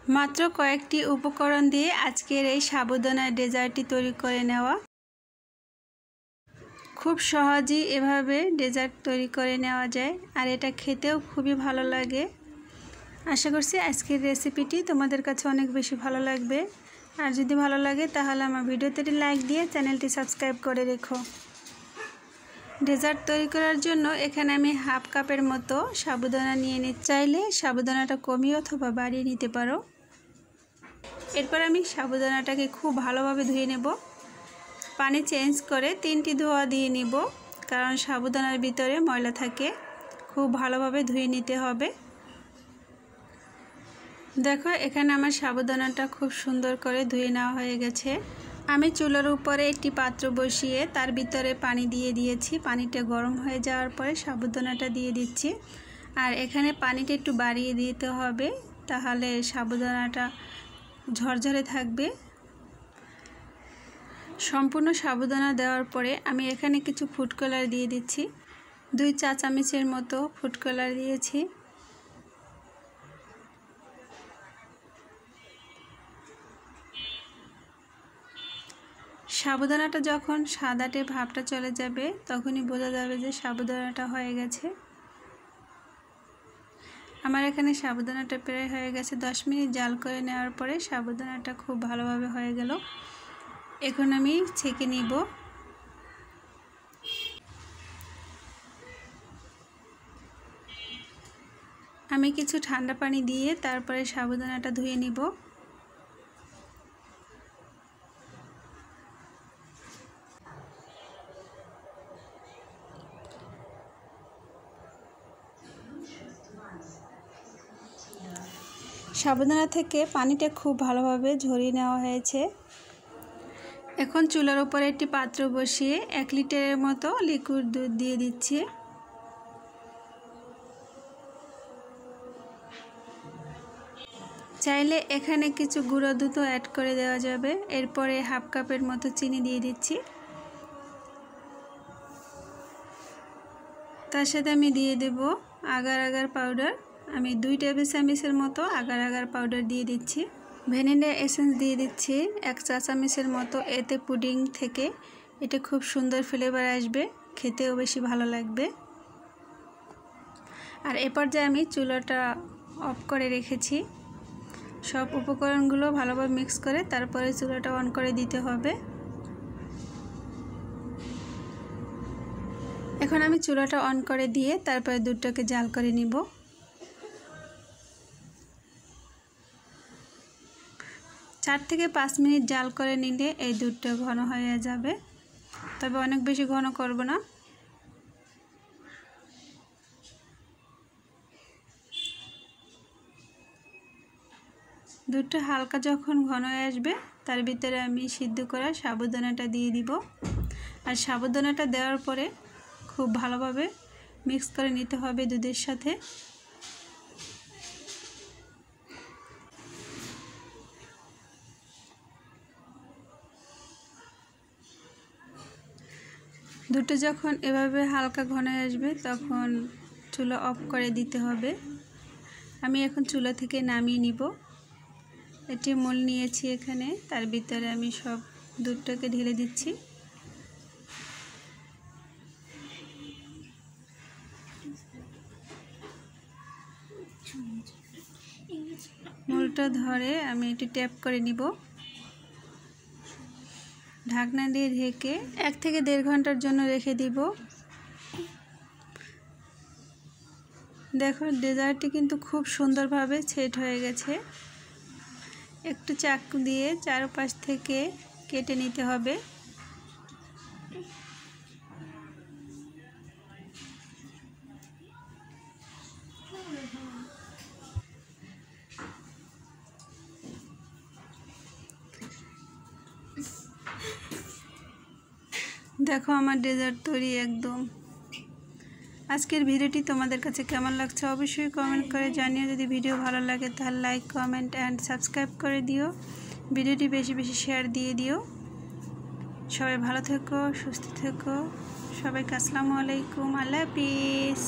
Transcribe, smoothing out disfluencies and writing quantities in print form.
মাত্র কয়েকটি উপকরণ দিয়ে আজকের এই সাবুদানার ডেজার্টটি তৈরি করে নেওয়া। খুব সহজেই এভাবে ডেজার্ট তৈরি করে নেওয়া যায়, আর এটা খেতেও খুবই ভালো লাগে। আশা করছি আজকের রেসিপিটি তোমাদের কাছে অনেক বেশি ভালো লাগবে। আর যদি ভালো লাগে তাহলে আমার ভিডিওতে লাইক দিয়ে চ্যানেলটি সাবস্ক্রাইব করে রেখো। ডেজার্ট তৈরি করার জন্য এখানে আমি হাফ কাপের মতো সাবুদানা নিয়ে নিচ্ছি। চাইলে সাবুদানাটা কমিয়ে অথবা বাড়িয়ে নিতে পারো। এরপর আমি সাবুদানাটাকে খুব ভালোভাবে ধুয়ে নেব। পানি চেঞ্জ করে 3টি ধোয়া দিয়ে নিব, কারণ সাবুদানার ভিতরে ময়লা থাকে। খুব ভালোভাবে ধুয়ে নিতে হবে। দেখো এখানে আমার সাবুদানাটা খুব সুন্দর করে ধুয়ে নেওয়া হয়ে গেছে। আমি চুলার উপরে একটি পাত্র বসিয়ে তার ভিতরে পানি দিয়ে দিয়েছি। পানিটা গরম হয়ে যাওয়ার পরে সাবুদানাটা দিয়ে দিচ্ছি। আর এখানে পানিটা একটু বাড়িয়ে দিতে হবে, তাহলে সাবুদানাটা ঝরঝরে থাকবে। সম্পূর্ণ সাবুদানা দেওয়ার পরে আমি এখানে কিছু ফুড কালার দিয়ে দিচ্ছি। 2 চা চামচের মতো ফুড কালার দিয়েছি। সাবুদানাটা যখন সাদাটে ভাবটা চলে যাবে তখনই বোঝা যাবে যে সাবুদানাটা হয়ে গেছে। আমার এখানে সাবুদানাটা প্রায় হয়ে গেছে। 10 মিনিট জাল করে নেওয়ার পরে সাবুদানাটা খুব ভালোভাবে হয়ে গেল। এখন আমি ছেঁকে নিব। আমি কিছু ঠান্ডা পানি দিয়ে তারপরে সাবুদানাটা ধুয়ে নিব। সাবুদানা থেকে পানিটা খুব ভালোভাবে ঝরিয়ে নেওয়া হয়েছে। এখন চুলার উপরে একটি পাত্র বসিয়ে 1 লিটারের মতো লিকুইড দুধ দিয়ে দিচ্ছি। চাইলে এখানে কিছু গুঁড়ো দুধও অ্যাড করে দেওয়া যাবে। এরপরে হাফ কাপের মতো চিনি দিয়ে দিচ্ছি। তার সাথে আমি দিয়ে দেব আগার আগার পাউডার। আমি 2 টেবিল চামচের মতো আগার আগার পাউডার দিয়ে দিচ্ছি। ভ্যানিলা এসেন্স দিয়ে দিচ্ছি 1 চা চামচের মতো। এতে পুডিং থেকে এটা খুব সুন্দর ফ্লেভার আসবে, খেতেও বেশি ভালো লাগবে। আর এ পর্যায়ে আমি চুলাটা অফ করে রেখেছি। সব উপকরণগুলো ভালোভাবে মিক্স করে তারপরে চুলাটা অন করে দিতে হবে। এখন আমি চুলাটা অন করে দিয়ে তারপরে দুধটাকে জাল করে নিব। 4 থেকে 5 মিনিট জাল করে নিলে এই দুধটা ঘন হয়ে যাবে, তবে অনেক বেশি ঘন করব না। দুধটা হালকা যখন ঘন হয়ে আসবে তার ভিতরে আমি সিদ্ধ করা সাবুদানাটা দিয়ে দিব। আর সাবুদানাটা দেওয়ার পরে খুব ভালোভাবে মিক্স করে নিতে হবে দুধের সাথে। দুধটা যখন এভাবে হালকা ঘন হয়ে আসবে তখন চুলা অফ করে দিতে হবে। আমি এখন চুলা থেকে নামিয়ে নিব। এটি মোল নিয়েছি এখানে, তার ভিতরে আমি সব দুধটাকে ঢেলে দিচ্ছি। মোলটা ধরে আমি একটু ট্যাপ করে নিব। ঢাকনা দিয়ে ঢেকে 1 থেকে 1.5 ঘন্টার জন্য রেখে দিব। দেখো ডেজার্টটি কিন্তু খুব সুন্দরভাবে সেট হয়ে গেছে। একটু চাকু দিয়ে চারপাশ থেকে কেটে নিতে হবে। দেখো আমার ডেজার্ট তৈরি একদম। আজকের ভিডিওটি তোমাদের কাছে কেমন লাগছে অবশ্যই কমেন্ট করে জানিও। যদি ভিডিও ভালো লাগে তাহলে লাইক, কমেন্ট অ্যান্ড সাবস্ক্রাইব করে দিও। ভিডিওটি বেশি বেশি শেয়ার দিয়ে দিও। সবাই ভালো থেকো, সুস্থ থেকো। সবাইকে আসসালামু আলাইকুম, আল্লাহ হাফিজ।